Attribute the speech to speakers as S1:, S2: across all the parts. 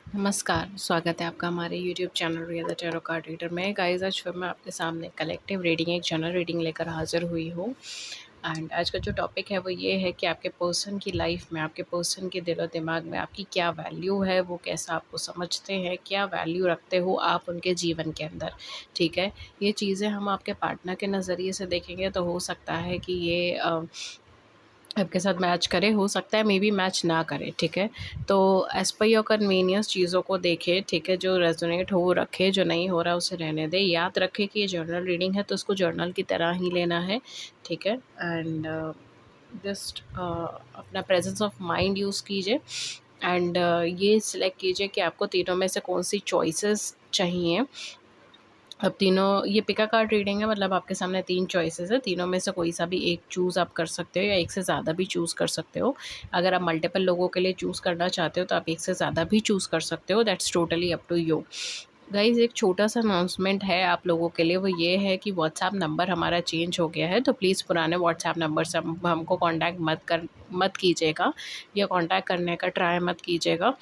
S1: नमस्कार, स्वागत है आपका हमारे YouTube channel Riya the tarot card reader में। गाइस, आज फिर मैं आपके सामने कलेक्टिव रीडिंग, एक जनरल रीडिंग लेकर हाज़िर हुई हूँ। एंड आज का जो टॉपिक है वो ये है कि आपके पर्सन की लाइफ में, आपके पर्सन के दिलो दिमाग में आपकी क्या वैल्यू है, वो कैसा आपको समझते हैं, क्या वैल्यू रखते हो आप उनके जीवन के अंदर। ठीक है, ये चीज़ें हम आपके पार्टनर के नज़रिए से देखेंगे तो हो सकता है कि ये आपके साथ मैच करे, हो सकता है मे बी मैच ना करे। ठीक है, तो एज़ पर योर कन्वीनियंस चीज़ों को देखें। ठीक है, जो रेजोनेट हो वो रखे, जो नहीं हो रहा उसे रहने दें। याद रखें कि ये जर्नल रीडिंग है तो उसको जर्नल की तरह ही लेना है। ठीक है, एंड जस्ट अपना प्रेजेंस ऑफ माइंड यूज़ कीजिए। एंड ये सिलेक्ट कीजिए कि आपको तीनों में से कौन सी चॉइसेस चाहिए। अब तीनों, ये पिका कार्ड रीडिंग है, मतलब आपके सामने 3 चॉइसेस है, तीनों में से कोई सा भी एक चूज़ आप कर सकते हो या एक से ज़्यादा भी चूज़ कर सकते हो। अगर आप मल्टीपल लोगों के लिए चूज़ करना चाहते हो तो आप एक से ज़्यादा भी चूज़ कर सकते हो। That's totally up to you. Guys, एक छोटा-सा अनाउंसमेंट है आप लोगों के लिए, वो ये है कि व्हाट्सएप नंबर हमारा चेंज हो गया है, तो प्लीज़ पुराने व्हाट्सएप नंबर से हमको कॉन्टैक्ट मत कीजिएगा या कॉन्टैक्ट करने का ट्राई मत कीजिएगा।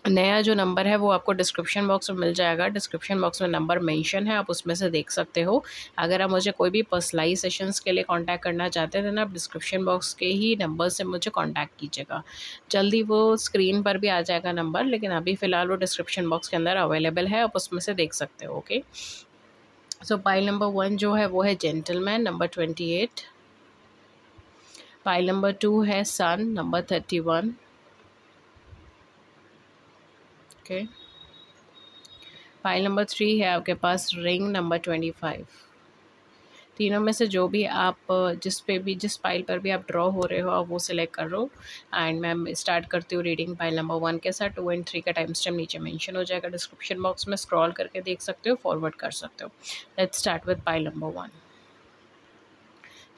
S1: नया जो नंबर है वो आपको डिस्क्रिप्शन बॉक्स में मिल जाएगा। डिस्क्रिप्शन बॉक्स में नंबर मेंशन है, आप उसमें से देख सकते हो। अगर आप मुझे कोई भी पर्सनलाइज सेशंस के लिए कांटेक्ट करना चाहते हैं तो आप डिस्क्रिप्शन बॉक्स के ही नंबर से मुझे कांटेक्ट कीजिएगा। जल्दी वो स्क्रीन पर भी आ जाएगा नंबर, लेकिन अभी फ़िलहाल वो डिस्क्रिप्शन बॉक्स के अंदर अवेलेबल है, आप उसमें से देख सकते हो। ओके, सो पाइल नंबर 1 जो है वो है जेंटलमैन, नंबर 28। पाइल नंबर 2 है सन, नंबर 31। ओके, फाइल नंबर 3 है आपके पास रिंग, नंबर 25। तीनों में से जो भी आप जिस फाइल पर भी आप ड्रॉ हो रहे हो आप वो सिलेक्ट कर लो। एंड मैं स्टार्ट करती हूँ रीडिंग फाइल नंबर 1 के साथ। 2 एंड 3 का टाइम स्टैम्प नीचे मेंशन हो जाएगा डिस्क्रिप्शन बॉक्स में, स्क्रॉल करके देख सकते हो, फॉरवर्ड कर सकते हो। Let's start with file number 1।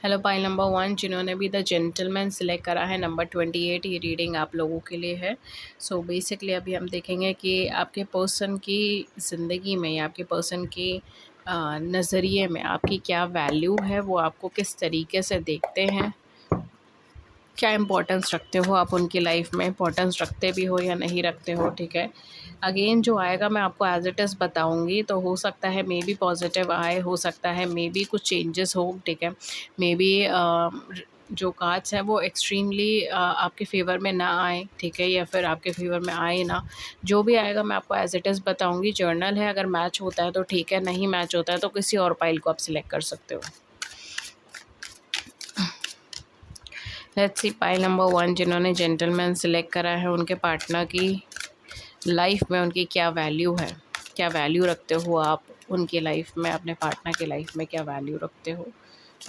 S1: Hello pile number 1, जिन्होंने भी द जेंटलमैन सिलेक्ट करा है, नंबर 28, ये रीडिंग आप लोगों के लिए है। सो बेसिकली अभी हम देखेंगे कि आपके पर्सन की ज़िंदगी में या आपके पर्सन के नज़रिए में आपकी क्या वैल्यू है, वो आपको किस तरीके से देखते हैं, क्या इम्पोर्टेंस रखते हो आप उनकी लाइफ में, इम्पोर्टेंस रखते भी हो या नहीं रखते हो। ठीक है, अगेन जो आएगा मैं आपको एज इट इज़ बताऊंगी, तो हो सकता है मे बी पॉजिटिव आए, हो सकता है मे बी कुछ चेंजेस हो। ठीक है, मे बी जो कार्ड्स हैं वो एक्सट्रीमली आपके फेवर में ना आए। ठीक है, या फिर आपके फेवर में आए ना, जो भी आएगा मैं आपको एज इट इज़ बताऊंगी। जर्नल है, अगर मैच होता है तो ठीक है, नहीं मैच होता है तो किसी और फाइल को आप सिलेक्ट कर सकते हो। लेट्स सी पाइल नंबर 1, जिन्होंने जेंटलमैन सिलेक्ट करा है, उनके पार्टनर की लाइफ में उनकी क्या वैल्यू है, क्या वैल्यू रखते हो आप उनकी लाइफ में, अपने पार्टनर की लाइफ में क्या वैल्यू रखते हो।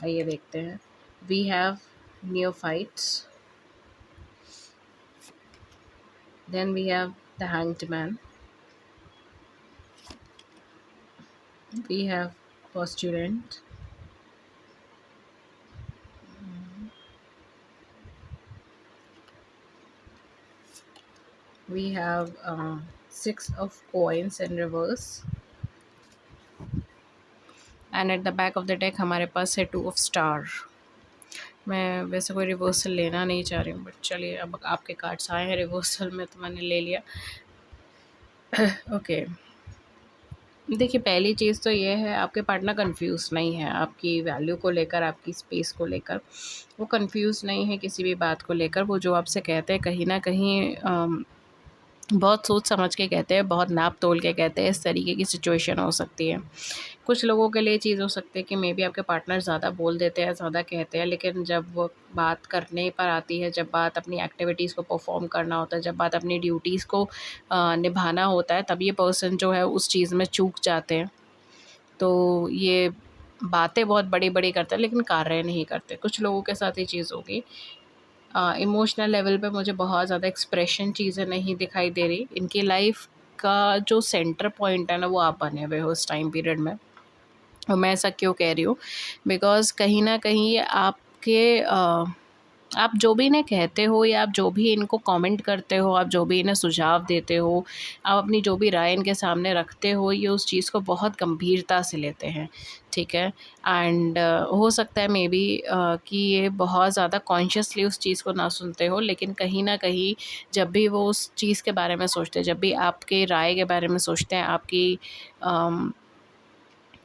S1: आइए देखते हैं। We have new fights, then we have the hanged man, we have postulant, we have 6 of coins in reverse, and at the back of the deck हमारे पास है 2 of star। मैं वैसे कोई रिवर्सल लेना नहीं चाह रही हूँ, बट चलिए, अब आपके कार्ड्स आए हैं रिवर्सल में तो मैंने ले लिया। ओके, देखिए, पहली चीज़ तो ये है, आपके पार्टनर कंफ्यूज नहीं है आपकी वैल्यू को लेकर, आपकी स्पेस को लेकर। वो कंफ्यूज नहीं है किसी भी बात को लेकर। वो जो आपसे कहते हैं कहीं ना कहीं बहुत सोच समझ के कहते हैं, बहुत नाप तोल के कहते हैं। इस तरीके की सिचुएशन हो सकती है। कुछ लोगों के लिए चीज़ हो सकती है कि मे बी आपके पार्टनर ज़्यादा बोल देते हैं, ज़्यादा कहते हैं, लेकिन जब वो बात करने पर आती है, जब बात अपनी एक्टिविटीज़ को परफॉर्म करना होता है, जब बात अपनी ड्यूटीज़ को निभाना होता है, तब ये पर्सन जो है उस चीज़ में चूक जाते हैं। तो ये बातें बहुत बड़ी बड़ी करते हैं लेकिन कार्य नहीं करते। कुछ लोगों के साथ ये चीज़ होगी। इमोशनल लेवल पे मुझे बहुत ज़्यादा एक्सप्रेशन चीज़ें नहीं दिखाई दे रही। इनकी लाइफ का जो सेंटर पॉइंट है ना, वो आप बने हुए हो उस टाइम पीरियड में। और मैं ऐसा क्यों कह रही हूँ, बिकॉज़ कहीं न कहीं आपके आप जो भी इन्हें कहते हो या आप जो भी इनको कमेंट करते हो, आप जो भी इन्हें सुझाव देते हो, आप अपनी जो भी राय इनके सामने रखते हो, ये उस चीज़ को बहुत गंभीरता से लेते हैं, ठीक है? एंड हो सकता है मे बी कि ये बहुत ज़्यादा कॉन्शियसली उस चीज़ को ना सुनते हो, लेकिन कहीं न कहीं जब भी वो उस चीज़ के बारे में सोचते हैं, जब भी आपके राय के बारे में सोचते हैं, आपकी अम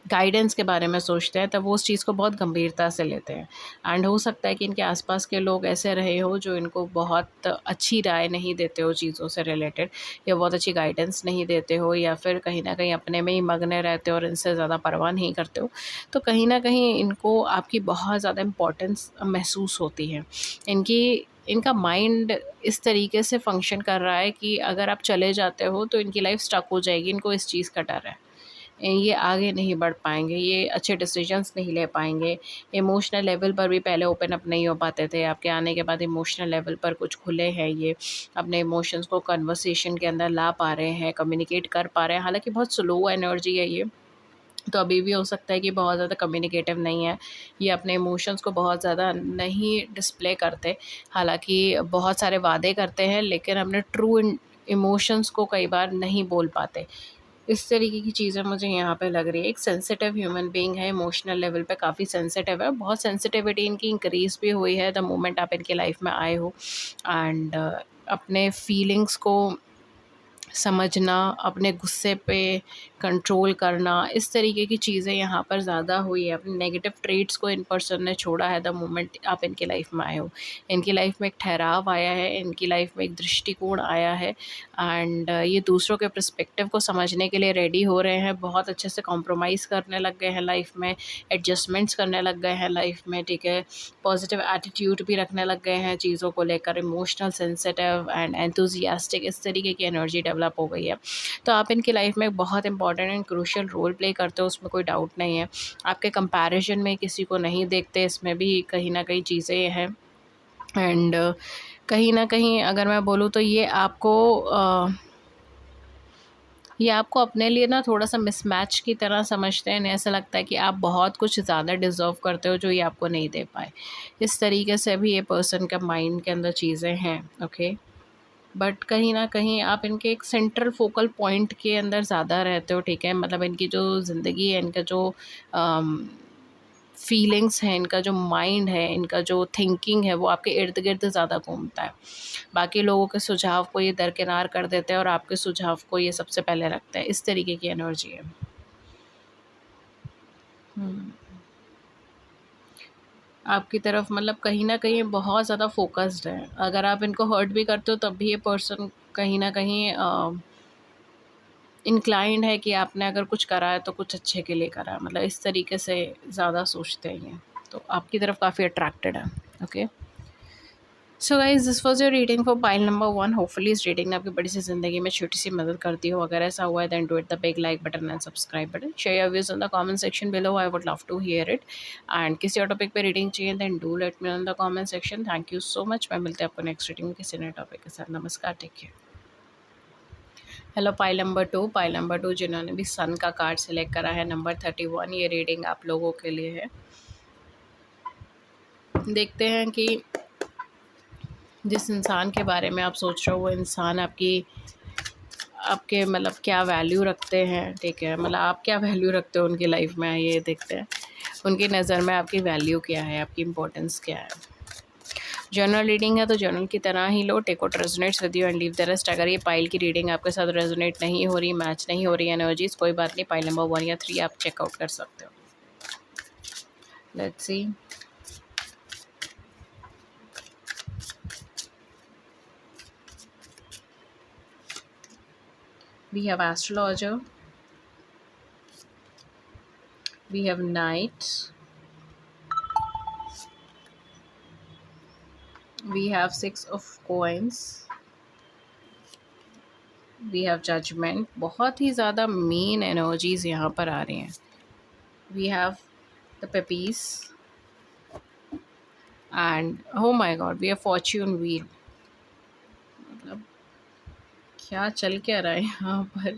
S1: गाइडेंस के बारे में सोचते हैं, तब वो उस चीज़ को बहुत गंभीरता से लेते हैं। एंड हो सकता है कि इनके आसपास के लोग ऐसे रहे हो जो इनको बहुत अच्छी राय नहीं देते हो चीज़ों से रिलेटेड, या बहुत अच्छी गाइडेंस नहीं देते हो, या फिर कहीं न कहीं अपने में ही मग्न रहते हो और इनसे ज़्यादा परवाह नहीं करते हो। तो कहीं न कहीं इनको आपकी बहुत ज़्यादा इम्पोर्टेंस महसूस होती है। इनकी इनका माइंड इस तरीके से फ़ंक्शन कर रहा है कि अगर आप चले जाते हो तो इनकी लाइफ़ स्टक हो जाएगी, इनको इस चीज़ का डर है। ये आगे नहीं बढ़ पाएँगे, ये अच्छे डिसीजंस नहीं ले पाएँगे। इमोशनल लेवल पर भी पहले ओपन अप नहीं हो पाते थे, आपके आने के बाद इमोशनल लेवल पर कुछ खुले हैं ये, अपने इमोशंस को कन्वर्सेशन के अंदर ला पा रहे हैं, कम्युनिकेट कर पा रहे हैं। हालाँकि बहुत स्लो एनर्जी है ये, तो अभी भी हो सकता है कि बहुत ज़्यादा कम्युनिकेटिव नहीं है। ये अपने इमोशंस को बहुत ज़्यादा नहीं डिस्प्ले करते। हालाँकि बहुत सारे वादे करते हैं, लेकिन अपने ट्रू इमोशंस को कई बार नहीं बोल पाते। इस तरीके की चीज़ें मुझे यहाँ पे लग रही है। एक सेंसिटिव ह्यूमन बीइंग है, इमोशनल लेवल पे काफ़ी सेंसिटिव है। बहुत सेंसिटिविटी इनकी इंक्रीज़ भी हुई है द मोमेंट आप इनकी लाइफ में आए हो। एंड अपने फीलिंग्स को समझना, अपने गुस्से पे कंट्रोल करना, इस तरीके की चीज़ें यहाँ पर ज़्यादा हुई है। अपने नेगेटिव ट्रेट्स को इन पर्सन ने छोड़ा है द मोमेंट आप इनकी लाइफ में आए हो। इनकी लाइफ में एक ठहराव आया है, इनकी लाइफ में एक दृष्टिकोण आया है, एंड ये दूसरों के पर्सपेक्टिव को समझने के लिए रेडी हो रहे हैं। बहुत अच्छे से कॉम्प्रोमाइज़ करने लग गए हैं लाइफ में, एडजस्टमेंट्स करने लग गए हैं लाइफ में, ठीक है? पॉजिटिव एटीट्यूड भी रखने लग गए हैं चीज़ों को लेकर, इमोशनल, सेंसिटिव एंड एंथुसियास्टिक, इस तरीके की एनर्जी डेवलप हो गई है। तो आप इनकी लाइफ में एक बहुत important and crucial role play करते हो, उसमें कोई डाउट नहीं है। आपके कंपैरिजन में किसी को नहीं देखते, इसमें भी कहीं न कहीं चीज़ें हैं। एंड कहीं न कहीं अगर मैं बोलूँ तो ये आपको अपने लिए ना थोड़ा-सा मिसमैच की तरह समझते हैं। इन्हें ऐसा लगता है कि आप बहुत कुछ ज़्यादा डिज़र्व करते हो जो ये आपको नहीं दे पाए। इस तरीके से भी ये पर्सन का माइंड के अंदर चीज़ें हैं, ओके? बट कहीं न कहीं आप इनके एक सेंट्रल फ़ोकल पॉइंट के अंदर ज़्यादा रहते हो, ठीक है? मतलब इनकी जो ज़िंदगी है, इनका जो अम, फीलिंग्स हैं, इनका जो माइंड है, इनका जो थिंकिंग है, वो आपके इर्द-गिर्द ज़्यादा घूमता है। बाकी लोगों के सुझाव को ये दरकिनार कर देते हैं और आपके सुझाव को ये सबसे पहले रखते हैं। इस तरीके की एनर्जी है। हुँ। आपकी तरफ मतलब कहीं न कहीं बहुत ज़्यादा फ़ोकस्ड है। अगर आप इनको हर्ट भी करते हो तब भी ये पर्सन कहीं न कहीं इंक्लाइंड है कि आपने अगर कुछ करा है तो कुछ अच्छे के लिए करा है। मतलब इस तरीके से ज़्यादा सोचते हैं ये। तो आपकी तरफ काफ़ी अट्रैक्टेड है। Okay. So guys, this was your reading for pile number 1। Hopefully इस रीडिंग ने आपकी बड़ी सी ज़िंदगी में छोटी-सी मदद कर दी हो। अगर ऐसा हुआ है then do hit the big like button and subscribe button. Share your views in the comment section below, I would love to hear it. And किसी और टॉपिक पे रीडिंग चाहिए then do let me know in the comment section. Thank you so much. मैं मिलते हैं आपको next reading में किसी नए टॉपिक के साथ। नमस्कार, take care. Hello pile number 2। Pile number 2 जिन्होंने भी सन का कार्ड सेलेक्ट करा है, नंबर 31, ये रीडिंग आप लोगों के लिए है। देखते हैं कि जिस इंसान के बारे में आप सोच रहे हो वो इंसान आपके मतलब क्या वैल्यू रखते हैं, ठीक है? मतलब आप क्या वैल्यू रखते हो उनकी लाइफ में, ये देखते हैं। उनकी नज़र में आपकी वैल्यू क्या है, आपकी इम्पोर्टेंस क्या है। जर्नल रीडिंग है तो जर्नल की तरह ही लो। Take what resonates with you and leave the rest. अगर ये पाइल की रीडिंग आपके साथ रेजोनेट नहीं हो रही, मैच नहीं हो रही एनर्जीज, कोई बात नहीं। पाइल नंबर 1 या 3 आप चेकआउट कर सकते हो। Let's see. We have astrologer, we have knight, we have 6 of coins, we have judgment। बहुत ही ज़्यादा मेन एनर्जीज यहाँ पर आ रही हैं। We have the Pepys and oh my god, we have fortune wheel। मतलब क्या चल क्या रहा है यहाँ पर।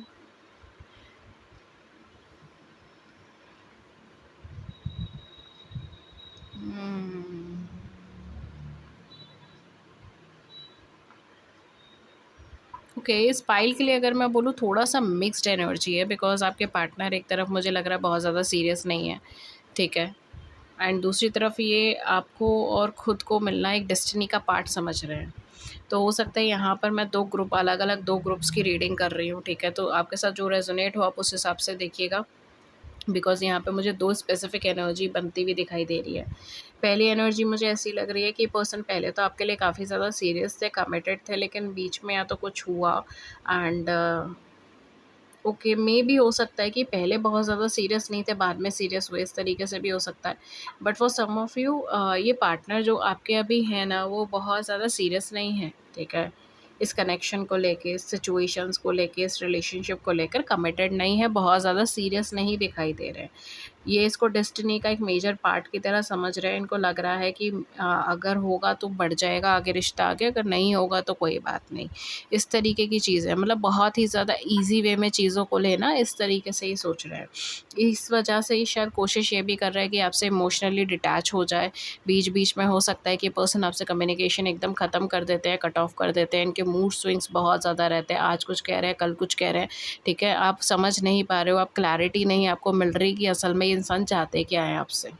S1: ओके, इस पाइल के लिए अगर मैं बोलूँ थोड़ा-सा मिक्स्ड एनर्जी है, बिकॉज़ आपके पार्टनर एक तरफ मुझे लग रहा है बहुत ज़्यादा सीरियस नहीं है, ठीक है? एंड दूसरी तरफ ये आपको और खुद को मिलना एक डेस्टिनी का पार्ट समझ रहे हैं। तो हो सकता है यहाँ पर मैं 2 ग्रुप अलग-अलग 2 ग्रुप्स की रीडिंग कर रही हूँ, ठीक है? तो आपके साथ जो रेज़ोनेट हो आप उस हिसाब से देखिएगा, बिकॉज़ यहाँ पे मुझे 2 स्पेसिफ़िक एनर्जी बनती हुई दिखाई दे रही है। पहली एनर्जी मुझे ऐसी लग रही है कि पर्सन पहले तो आपके लिए काफ़ी ज़्यादा सीरियस थे, कमिटेड थे, लेकिन बीच में या तो कुछ हुआ एंड ओके, मेबी हो सकता है कि पहले बहुत ज़्यादा सीरियस नहीं थे, बाद में सीरियस हुए, इस तरीके से भी हो सकता है। But for some of you ये पार्टनर जो आपके अभी हैं ना, वो बहुत ज़्यादा सीरियस नहीं है, ठीक है? इस कनेक्शन को लेके, इस सिचुएशंस को लेके, इस रिलेशनशिप को लेकर कमिटेड नहीं है, बहुत ज़्यादा सीरियस नहीं दिखाई दे रहे हैं। ये इसको डेस्टिनी का एक मेजर पार्ट की तरह समझ रहे हैं। इनको लग रहा है कि अगर होगा तो बढ़ जाएगा आगे रिश्ता आगे, अगर नहीं होगा तो कोई बात नहीं। इस तरीके की चीज़ है, मतलब बहुत ही ज़्यादा ईज़ी वे में चीज़ों को लेना, इस तरीके से ही सोच रहे हैं। इस वजह से ही शायद कोशिश ये भी कर रहा है कि आपसे इमोशनली डिटैच हो जाए। बीच-बीच में हो सकता है कि पर्सन आपसे कम्युनिकेशन एकदम ख़त्म कर देते हैं, कट ऑफ कर देते हैं। इनके मूड स्विंग्स बहुत ज़्यादा रहते हैं, आज कुछ कह रहे हैं, कल कुछ कह रहे हैं, ठीक है? आप समझ नहीं पा रहे हो, आप क्लैरिटी नहीं आपको मिल रही कि असल में ये इंसान चाहते क्या है आपसे।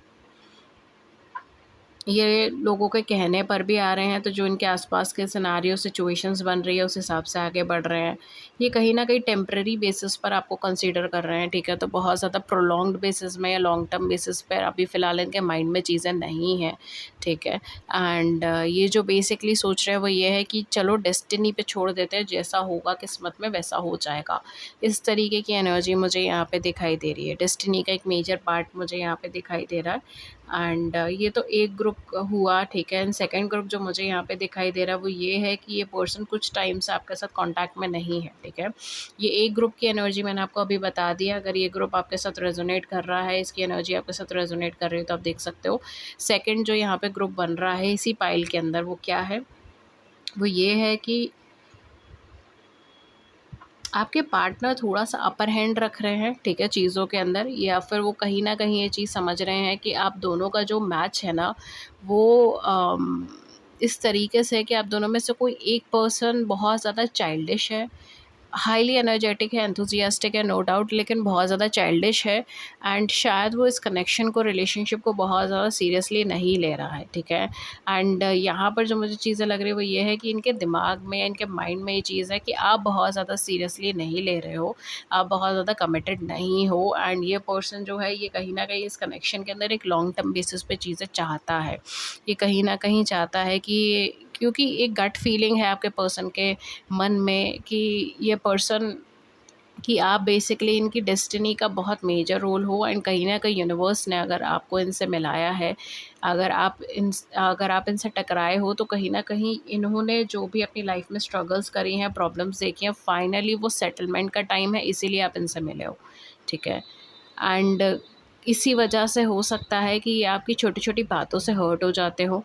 S1: ये लोगों के कहने पर भी आ रहे हैं, तो जो इनके आसपास के सिनेरियो सिचुएशंस बन रही है उस हिसाब से आगे बढ़ रहे हैं। ये कहीं न कहीं टेम्परेरी बेसिस पर आपको कंसीडर कर रहे हैं, ठीक है? तो बहुत ज़्यादा प्रोलॉन्ग्ड बेसिस में या लॉन्ग टर्म बेसिस पर अभी फ़िलहाल इनके माइंड में चीज़ें नहीं हैं, ठीक है? एंड ये जो बेसिकली सोच रहे हैं वो ये है कि चलो डेस्टिनी पे छोड़ देते हैं, जैसा होगा किस्मत में वैसा हो जाएगा। इस तरीके की एनर्जी मुझे यहाँ पे दिखाई दे रही है। डेस्टिनी का एक मेजर पार्ट मुझे यहाँ पे दिखाई दे रहा है। एंड ये तो एक ग्रुप हुआ, ठीक है? एंड सेकंड ग्रुप जो मुझे यहाँ पे दिखाई दे रहा है वो ये है कि ये पर्सन कुछ टाइम से आपके साथ कांटेक्ट में नहीं है, ठीक है? ये एक ग्रुप की एनर्जी मैंने आपको अभी बता दिया। अगर ये ग्रुप आपके साथ रेजोनेट कर रहा है, इसकी एनर्जी आपके साथ रेजोनेट कर रही है, तो आप देख सकते हो। सेकंड जो यहाँ पे ग्रुप बन रहा है इसी पाइल के अंदर, वो क्या है? वो ये है कि आपके पार्टनर थोड़ा-सा अपर हैंड रख रहे हैं, ठीक है, चीज़ों के अंदर, या फिर वो कहीं न कहीं ये चीज़ समझ रहे हैं कि आप दोनों का जो मैच है ना, वो इस तरीके से है कि आप दोनों में से कोई एक पर्सन बहुत ज़्यादा चाइल्डिश है, हाईली एनर्जेटिक है, एंथुसियास्टिक है, नो डाउट, लेकिन बहुत ज़्यादा चाइल्डिश है। एंड शायद वो इस कनेक्शन को, रिलेशनशिप को बहुत ज़्यादा सीरियसली नहीं ले रहा है, ठीक है? एंड यहाँ पर जो मुझे चीज़ें लग रही है वो ये है कि इनके दिमाग में, इनके माइंड में ये चीज़ है कि आप बहुत ज़्यादा सीरियसली नहीं ले रहे हो, आप बहुत ज़्यादा कमिटेड नहीं हो। एंड ये पर्सन जो है ये कहीं न कहीं इस कनेक्शन के अंदर एक लॉन्ग टर्म बेसिस पे चीज़ें चाहता है। ये कहीं न कहीं चाहता है कि, क्योंकि एक गट फीलिंग है आपके पर्सन के मन में कि ये पर्सन, कि आप बेसिकली इनकी डेस्टिनी का बहुत मेजर रोल हो। एंड कहीं न कहीं यूनिवर्स ने अगर आपको इनसे मिलाया है, अगर आप इनसे टकराए हो, तो कहीं न कहीं इन्होंने जो भी अपनी लाइफ में स्ट्रगल्स करी हैं, प्रॉब्लम्स देखी हैं, फाइनली वो सेटलमेंट का टाइम है, इसीलिए आप इनसे मिले हो, ठीक है? एंड इसी वजह से हो सकता है कि ये आपकी छोटी-छोटी बातों से हर्ट हो जाते हो।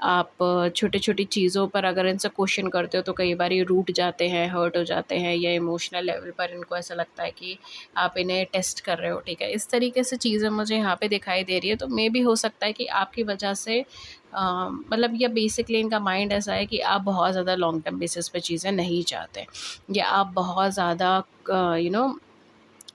S1: आप छोटी-छोटी चीज़ों पर अगर इनसे क्वेश्चन करते हो तो कई बार ये रूठ जाते हैं, हर्ट हो जाते हैं, या इमोशनल लेवल पर इनको ऐसा लगता है कि आप इन्हें टेस्ट कर रहे हो, ठीक है? इस तरीके से चीज़ें मुझे यहाँ पे दिखाई दे रही है। तो मेबी हो सकता है कि आपकी वजह से मतलब, या बेसिकली इनका माइंड ऐसा है कि आप बहुत ज़्यादा लॉन्ग टर्म बेसिस पे चीज़ें नहीं चाहते, या आप बहुत ज़्यादा यू नो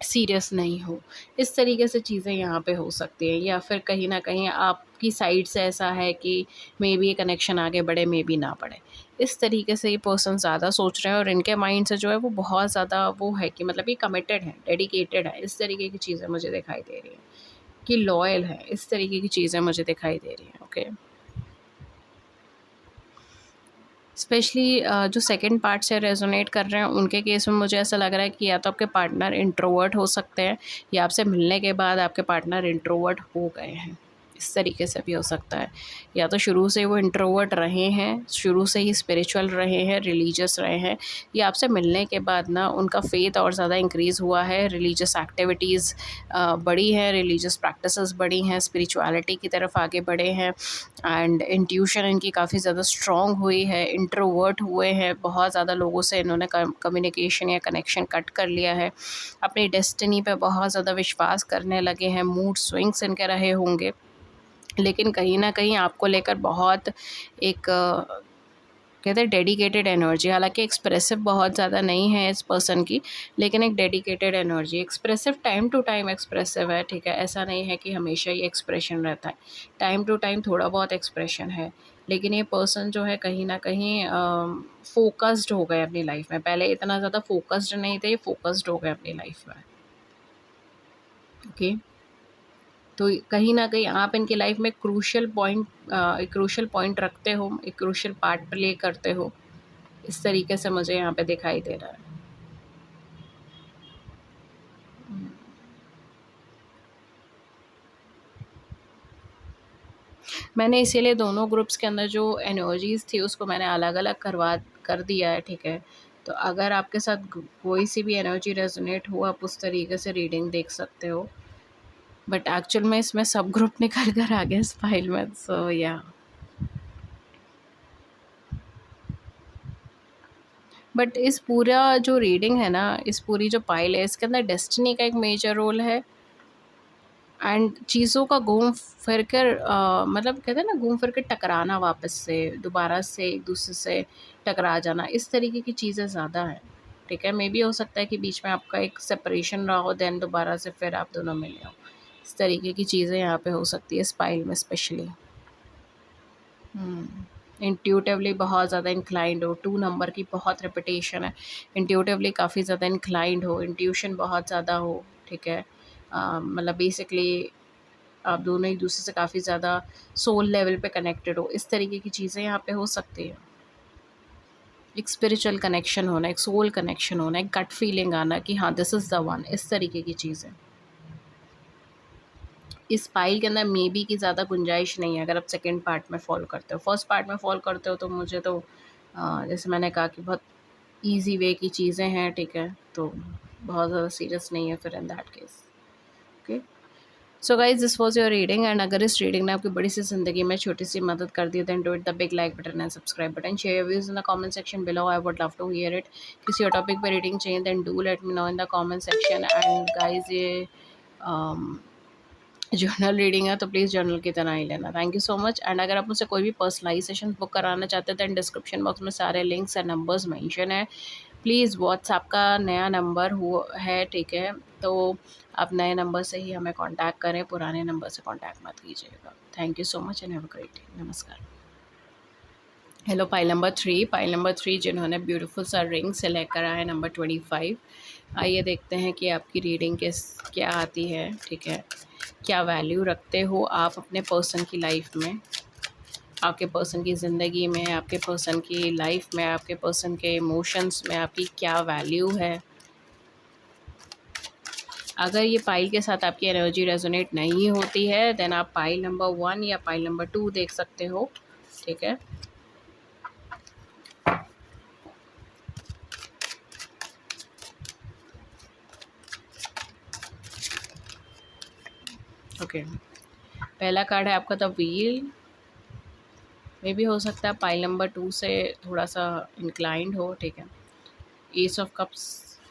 S1: सीरियस नहीं हो। इस तरीके से चीज़ें यहाँ पे हो सकती हैं, या फिर कहीं न कहीं आपकी साइड से ऐसा है कि मेबी ये कनेक्शन आगे बढ़े, मेबी ना बढ़े। इस तरीके से ये पर्सन ज़्यादा सोच रहे हैं, और इनके माइंड से जो है वो बहुत ज़्यादा वो है कि मतलब ये कमिटेड है, डेडिकेटेड है। इस तरीके की चीज़ें मुझे दिखाई दे रही हैं कि लॉयल है, इस तरीके की चीज़ें मुझे दिखाई दे रही हैं, ओके। स्पेशली जो सेकंड पार्ट से रेजोनेट कर रहे हैं उनके केस में मुझे ऐसा लग रहा है कि या तो आपके पार्टनर इंट्रोवर्ट हो सकते हैं, या आपसे मिलने के बाद आपके पार्टनर इंट्रोवर्ट हो गए हैं। इस तरीके से भी हो सकता है, या तो शुरू से वो इंट्रोवर्ट रहे हैं, शुरू से ही स्पिरिचुअल रहे हैं, रिलीजियस रहे हैं, या आपसे मिलने के बाद ना उनका फेथ और ज़्यादा इंक्रीज़ हुआ है, रिलीजियस एक्टिविटीज़ बढ़ी हैं, रिलीजियस प्रैक्टिसेस बढ़ी हैं, स्पिरिचुअलिटी की तरफ आगे बढ़े हैं। एंड इंट्यूशन इनकी काफ़ी ज़्यादा स्ट्रॉन्ग हुई है, इंट्रोवर्ट हुए हैं, बहुत ज़्यादा लोगों से इन्होंने कम्युनिकेशन या कनेक्शन कट कर लिया है, अपनी डेस्टिनी पे बहुत ज़्यादा विश्वास करने लगे हैं, मूड स्विंग्स इनके रहे होंगे, लेकिन कहीं न कहीं आपको लेकर बहुत एक कहते हैं डेडिकेटेड एनर्जी। हालांकि एक्सप्रेसिव बहुत ज़्यादा नहीं है इस पर्सन की, लेकिन एक dedicated energy. Expressive time to time expressive है, ठीक है, ऐसा नहीं है कि हमेशा ही एक्सप्रेशन रहता है, टाइम टू टाइम थोड़ा बहुत एक्सप्रेशन है। लेकिन ये पर्सन जो है कहीं ना कहीं फोकस्ड हो गए अपनी लाइफ में। पहले इतना ज़्यादा फोकस्ड नहीं थे, ये फोकस्ड हो गए अपनी लाइफ में। ओके, तो कहीं न कहीं आप इनकी लाइफ में एक क्रूशियल पॉइंट रखते हो, एक क्रूशियल पार्ट प्ले करते हो, इस तरीके से मुझे यहाँ पे दिखाई दे रहा है। मैंने इसीलिए दोनों ग्रुप्स के अंदर जो एनर्जीज़ थी उसको मैंने अलग-अलग कर दिया है, ठीक है? तो अगर आपके साथ कोई सी भी एनर्जी रेजोनेट हो, आप उस तरीके से रीडिंग देख सकते हो। बट एक्चुअल में इसमें सब ग्रुप निकल कर आ गया इस फाइल में, सो या। बट इस पूरा जो रीडिंग है ना, इस पूरी जो पाइल है, इसके अंदर डेस्टिनी का एक मेजर रोल है। एंड चीज़ों का घूम फिर कर मतलब कहते हैं ना, घूम फिर कर टकराना, वापस से दोबारा से एक दूसरे से टकरा जाना, इस तरीके की चीज़ें ज़्यादा हैं, ठीक है। मे बी हो सकता है कि बीच में आपका एक सेपरेशन रहा हो, देन दोबारा से फिर आप दोनों मिले हो। इस तरीके की चीज़ें यहाँ पे हो सकती है स्पाइल में स्पेशली। इंट्यूटिवली बहुत ज़्यादा इंक्लाइंड हो, 2 नंबर की बहुत रेपुटेशन है। इंट्यूटिवली काफ़ी ज़्यादा इंक्लाइंड हो, इंट्यूशन बहुत ज़्यादा हो, ठीक है। मतलब बेसिकली आप दोनों एक दूसरे से काफ़ी ज़्यादा सोल लेवल पे कनेक्टेड हो, इस तरीके की चीज़ें यहाँ पे हो सकती है। एक स्पिरिचुअल कनेक्शन होना, एक सोल कनेक्शन होना, एक गट फीलिंग आना कि हाँ दिस इज़ द वन, इस तरीके की चीज़ें। इस पाइल के अंदर मे बी की ज़्यादा गुंजाइश नहीं है अगर आप सेकंड पार्ट में फॉलो करते हो। फर्स्ट पार्ट में फॉलो करते हो तो मुझे तो जैसे मैंने कहा कि बहुत ईजी वे की चीज़ें हैं, ठीक है, तो बहुत ज़्यादा सीरियस नहीं है फिर in that case. Okay, so guys this was your reading. And अगर इस रीडिंग ने आपकी बड़ी सी ज़िंदगी में छोटी सी मदद कर दी, then do it the big like button and subscribe button. Share your views in the comment section below, I would love to hear it. किसी और टॉपिक पर रीडिंग चाहिए then do let me know in the comment section. And guys ये journal reading है तो please journal की तरह ही लेना। Thank you so much. And अगर आप मुझसे कोई भी पर्सनलाइज सेशन बुक कराना चाहते हैं तो डिस्क्रिप्शन बॉक्स में सारे लिंक्स एंड नंबर्स मेंशन है। प्लीज़ व्हाट्सएप का नया नंबर है, ठीक है, तो आप नए नंबर से ही हमें कांटेक्ट करें, पुराने नंबर से कांटेक्ट मत कीजिएगा। Thank you so much and have a great day. नमस्कार। हेलो, पाइल नंबर 3 जिन्होंने ब्यूटीफुल सा रिंग से लेकर आए नंबर 25। आइए देखते हैं कि आपकी रीडिंग क्या आती है, ठीक है। क्या वैल्यू रखते हो आप अपने पर्सन की लाइफ में, आपके पर्सन की ज़िंदगी में, आपके पर्सन की लाइफ में, आपके पर्सन के इमोशंस में आपकी क्या वैल्यू है। अगर ये पाइल के साथ आपकी एनर्जी रेजोनेट नहीं होती है देन आप पाइल नंबर 1 या पाइल नंबर 2 देख सकते हो, ठीक है। ओके, पहला कार्ड है आपका द व्हील। मे भी हो सकता है पाइल नंबर 2 से थोड़ा सा इंक्लाइंड हो, ठीक है। एस ऑफ कप्स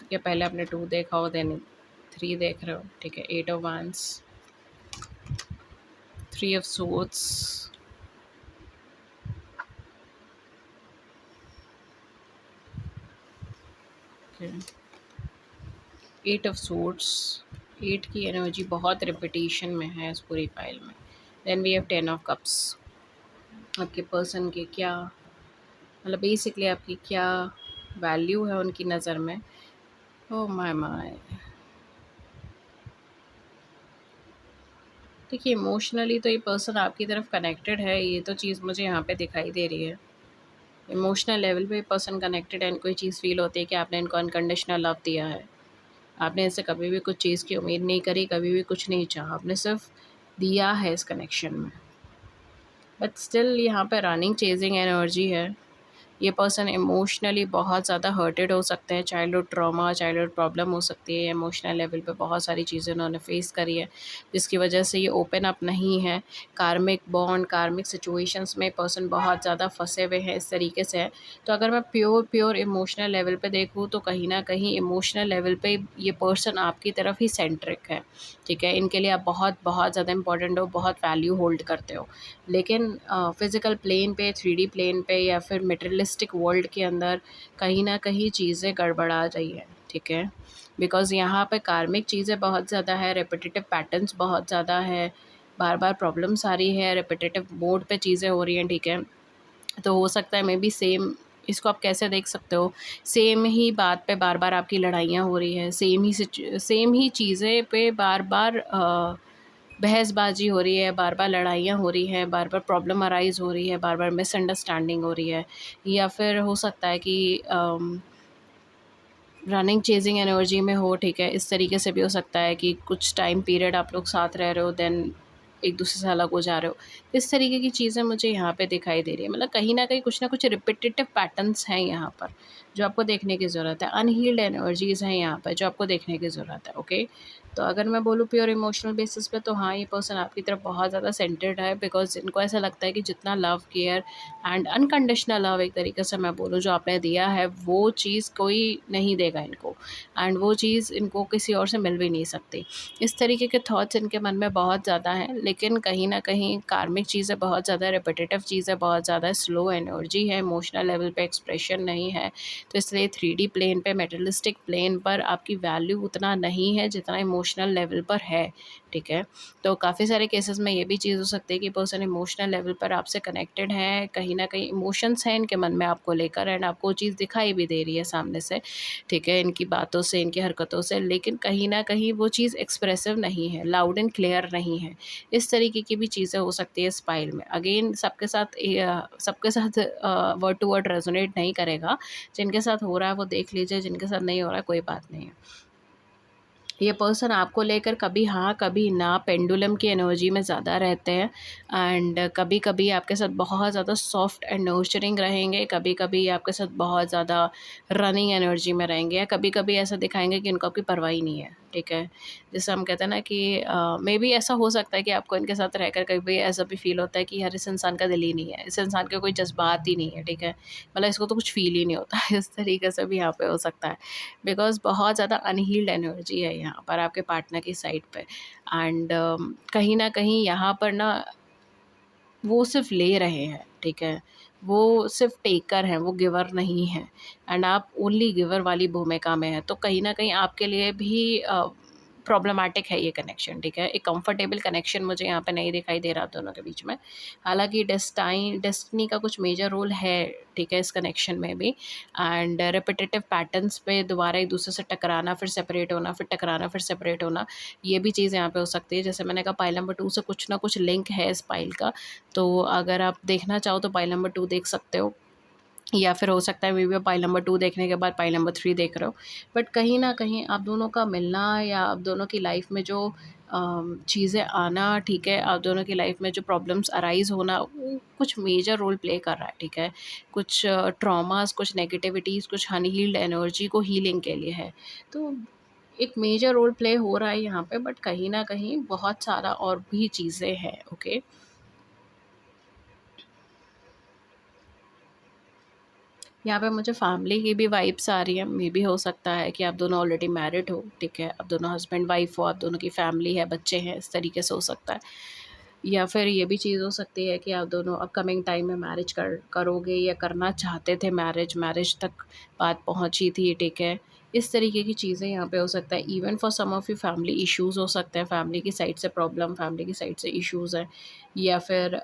S1: के पहले आपने 2 देखा हो, देन 3 देख रहे हो, ठीक है। 8 of wands, 3 of swords, okay, 8 of swords. 8 की एनर्जी बहुत रिपीटेशन में है इस पूरी फाइल में। Then we have 10 of cups. आपके पर्सन के क्या, मतलब बेसिकली आपकी क्या वैल्यू है उनकी नज़र में। ओह माय माय, देखिए इमोशनली तो ये पर्सन आपकी तरफ कनेक्टेड है, ये तो चीज़ मुझे यहाँ पे दिखाई दे रही है। इमोशनल लेवल पे पर्सन कनेक्टेड है, इनको ये चीज़ फील होती है कि आपने इनको अनकंडीशनल लव दिया है। आपने इनसे कभी भी कुछ चीज़ की उम्मीद नहीं करी, कभी भी कुछ नहीं चाहा, आपने सिर्फ दिया है इस कनेक्शन में। बट स्टिल यहाँ पे रनिंग चेजिंग एनर्जी है। ये पर्सन इमोशनली बहुत ज़्यादा हर्टेड हो सकते हैं। चाइल्डहुड ट्रॉमा, चाइल्डहुड प्रॉब्लम हो सकती है। इमोशनल लेवल पे बहुत सारी चीज़ें उन्होंने फेस करी है जिसकी वजह से ये ओपन अप नहीं है। कार्मिक बॉन्ड, कार्मिक सिचुएशंस में पर्सन बहुत ज़्यादा फंसे हुए हैं, इस तरीके से है। तो अगर मैं प्योर इमोशनल लेवल पे देखूँ तो कहीं ना कहीं इमोशनल लेवल पे ये पर्सन आपकी तरफ ही सेंट्रिक है, ठीक है। इनके लिए आप बहुत बहुत ज़्यादा इंपॉर्टेंट हो, बहुत वैल्यू होल्ड करते हो। लेकिन फिज़िकल प्लेन पे, 3D प्लेन पे या फिर मटेरियलिस्टिक मटेरियलिस्टिक वर्ल्ड के अंदर कहीं न कहीं चीज़ें गड़बड़ा रही हैं, ठीक है? बिकॉज़ यहाँ पे कार्मिक चीज़ें बहुत ज़्यादा है, रिपिटिटिव पैटर्न्स बहुत ज़्यादा है, बार-बार प्रॉब्लम्स आ रही है, रिपिटिटिव मोड पे चीज़ें हो रही हैं, ठीक है? तो हो सकता है मे बी सेम, इसको आप कैसे देख सकते हो, सेम ही बात पे बार-बार आपकी लड़ाइयाँ हो रही हैं, सेम ही चीज़ें पे बार-बार बहसबाजी हो रही है, बार-बार लड़ाइयाँ हो रही हैं, बार-बार प्रॉब्लम अराइज़ हो रही है, बार-बार मिसअंडरस्टैंडिंग हो रही है। या फिर हो सकता है कि रनिंग चेज़िंग एनर्जी में हो, ठीक है? इस तरीके से भी हो सकता है कि कुछ टाइम पीरियड आप लोग साथ रह रहे हो, देन एक दूसरे से अलग हो जा रहे हो। इस तरीके की चीज़ें मुझे यहाँ पे दिखाई दे रही है। मतलब कहीं न कहीं कुछ ना कुछ रिपिटिटिव पैटर्न्स हैं यहाँ पर, जो आपको देखने की ज़रूरत है। अनहील्ड एनर्जीज़ हैं यहाँ पर, जो आपको देखने की ज़रूरत है, ओके? तो अगर मैं बोलूँ प्योर इमोशनल बेसिस पे, तो हाँ, ये पर्सन आपकी तरफ बहुत ज़्यादा सेंटर्ड है, बिकॉज़ इनको ऐसा लगता है कि जितना love, care and unconditional love, एक तरीके से मैं बोलूँ, जो आपने दिया है, वो चीज़ कोई नहीं देगा इनको, एंड वो चीज़ इनको किसी और से मिल भी नहीं सकती। इस तरीके के थॉट्स इनके मन में बहुत ज़्यादा हैं, लेकिन कहीं न कहीं कार्मिक चीज़ें बहुत ज़्यादा, रिपिटिटिव चीज़ें बहुत ज़्यादा, स्लो एनर्जी है, इमोशनल लेवल पे एक्सप्रेशन नहीं है। तो इसलिए 3D प्लेन पे, मेटेरियलिस्टिक प्लेन पर आपकी वैल्यू उतना नहीं है जितना इमोशनल लेवल पर है, ठीक है? तो काफ़ी सारे केसेस में ये भी चीज़ हो सकती है कि पर्सन इमोशनल लेवल पर आपसे कनेक्टेड है, कहीं न कहीं इमोशंस हैं इनके मन में आपको लेकर, एंड आपको वो चीज़ दिखाई भी दे रही है सामने से, ठीक है? इनकी बातों से, इनकी हरकतों से, लेकिन कहीं न कहीं वो चीज़ एक्सप्रेसिव नहीं है, लाउड एंड क्लियर नहीं है। इस तरीके की भी चीज़ें हो सकती है इस पाइल में। अगेन सबके साथ वर्ड टू वर्ड रेज़ोनेट नहीं करेगा। जिनके साथ हो रहा है वो देख लीजिए, जिनके साथ नहीं हो रहा है कोई बात नहीं है। ये पर्सन आपको लेकर कभी हाँ, कभी ना, पेंडुलम की एनर्जी में ज़्यादा रहते हैं, एंड कभी-कभी आपके साथ बहुत ज़्यादा सॉफ्ट एंड नर्चरिंग रहेंगे, कभी-कभी आपके साथ बहुत ज़्यादा रनिंग एनर्जी में रहेंगे, या कभी-कभी ऐसा दिखाएँगे कि इनको आपकी परवाह ही नहीं है, ठीक है? जैसे हम कहते हैं ना कि मेबी ऐसा हो सकता है कि आपको इनके साथ रहकर कभी ऐसा भी फ़ील होता है कि यार, इस इंसान का दिल ही नहीं है, इस इंसान के कोई जज़्बात ही नहीं है, ठीक है? मतलब इसको तो कुछ फ़ील ही नहीं होता है, इस तरीके से भी यहाँ पे हो सकता है। बिकॉज़ बहुत ज़्यादा अनहील्ड एनर्जी है यहाँ पर आपके पार्टनर की साइड पे, एंड कहीं न कहीं यहाँ पर ना वो सिर्फ़ ले रहे हैं, ठीक है? वो सिर्फ़ टेकर हैं, वो गिवर नहीं हैं, एंड आप ओनली गिवर वाली भूमिका में हैं। तो कहीं न कहीं आपके लिए भी प्रॉब्लमैटिक है ये कनेक्शन, ठीक है? एक कंफर्टेबल कनेक्शन मुझे यहाँ पे नहीं दिखाई दे रहा दोनों के बीच में। हालाँकि डेस्टिनी का कुछ मेजर रोल है, ठीक है, इस कनेक्शन में भी, एंड रिपिटिटिव पैटर्न्स पे दोबारा एक दूसरे से टकराना, फिर सेपरेट होना, फिर टकराना, फिर सेपरेट होना, ये भी चीज़ यहाँ पे हो सकती है। जैसे मैंने कहा, पाइल नंबर 2 से कुछ ना कुछ लिंक है इस पाइल का, तो अगर आप देखना चाहो तो पाइल नंबर 2 देख सकते हो, या फिर हो सकता है मे बी आप पाइल नंबर 2 देखने के बाद पाइल नंबर 3 देख रहे हो। बट कहीं न कहीं आप दोनों का मिलना, या आप दोनों की लाइफ़ में जो चीज़ें आना, ठीक है, आप दोनों की लाइफ़ में जो प्रॉब्लम्स अराइज़ होना, वो कुछ मेजर रोल प्ले कर रहा है, ठीक है? कुछ ट्रॉमास, कुछ नेगेटिविटीज़, कुछ अनहील्ड एनर्जी को हीलिंग के लिए है। तो एक मेजर रोल प्ले हो रहा है यहाँ पे, बट कहीं न कहीं बहुत सारा और भी चीज़ें हैं, ओके? यहाँ पे मुझे फैमिली की भी वाइब्स आ रही है। मे बी हो सकता है कि आप दोनों ऑलरेडी मैरिड हो, ठीक है? आप दोनों हस्बैंड वाइफ हो, आप दोनों की फैमिली है, बच्चे हैं, इस तरीके से हो सकता है। या फिर ये भी चीज़ हो सकती है कि आप दोनों अपकमिंग टाइम में मैरिज करोगे, या करना चाहते थे मैरिज, मैरिज तक बात पहुँची थी, ठीक है? इस तरीके की चीज़ें यहाँ पे हो सकता है। Even for some of you family issues हो सकते हैं, फैमिली की साइड से प्रॉब्लम, फैमिली की साइड से इश्यूज़ हैं, या फिर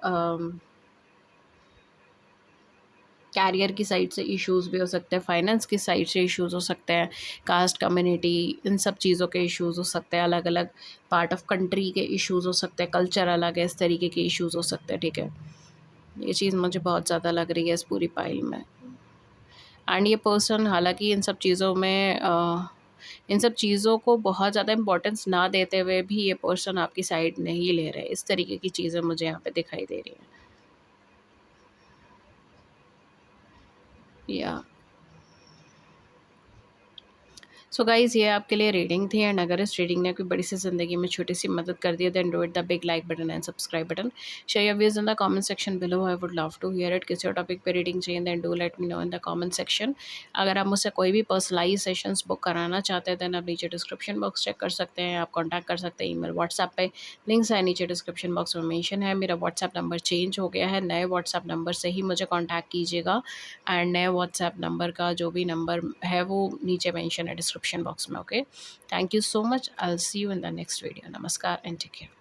S1: कैरियर की साइड से इश्यूज़ भी हो सकते हैं, फाइनेंस की साइड से इश्यूज़ हो सकते हैं, कास्ट, कम्युनिटी, इन सब चीज़ों के इश्यूज़ हो सकते हैं, अलग-अलग पार्ट ऑफ कंट्री के इश्यूज़ हो सकते हैं, कल्चर अलग है, इस तरीके के इश्यूज़ हो सकते हैं, ठीक है? ये चीज़ मुझे बहुत ज़्यादा लग रही है इस पूरी पाइल में, एंड ये पर्सन हालाँकि इन सब चीज़ों को बहुत ज़्यादा इम्पोर्टेंस ना देते हुए भी ये पर्सन आपकी साइड नहीं ले रहे, इस तरीके की चीज़ें मुझे यहाँ पे दिखाई दे रही हैं। या सो गाइज़ ये आपके लिए रीडिंग थी, एंड अगर इस रीडिंग ने आपकी बड़ी सी ज़िंदगी में छोटी सी मदद कर दी है, then do it the big like button and subscribe button. Share your views in the comment section below, I would love to hear it. किसी और टॉपिक पे रीडिंग चाहिए then do let me know in the comment section. अगर आप मुझसे कोई भी personalise sessions book कराना चाहते हैं, देन आप नीचे डिस्क्रिप्शन बॉक्स चेक कर सकते हैं, आप कॉन्टैक्ट कर सकते हैं ईमेल व्हाट्सएप पे, लिंक्स है नीचे डिस्क्रिप्शन बॉक्स में मेंशन है। मेरा व्हाट्सएप नंबर चेंज हो गया है, नए व्हाट्सएप नंबर से ही मुझे कॉन्टैक्ट कीजिएगा, एंड नए व्हाट्सएप नंबर का जो भी नंबर है वो नीचे मेंशन है डिस्क्रिप्शन बॉक्स में। Okay, thank you so much. I'll see you in the next video. Namaskar and take care.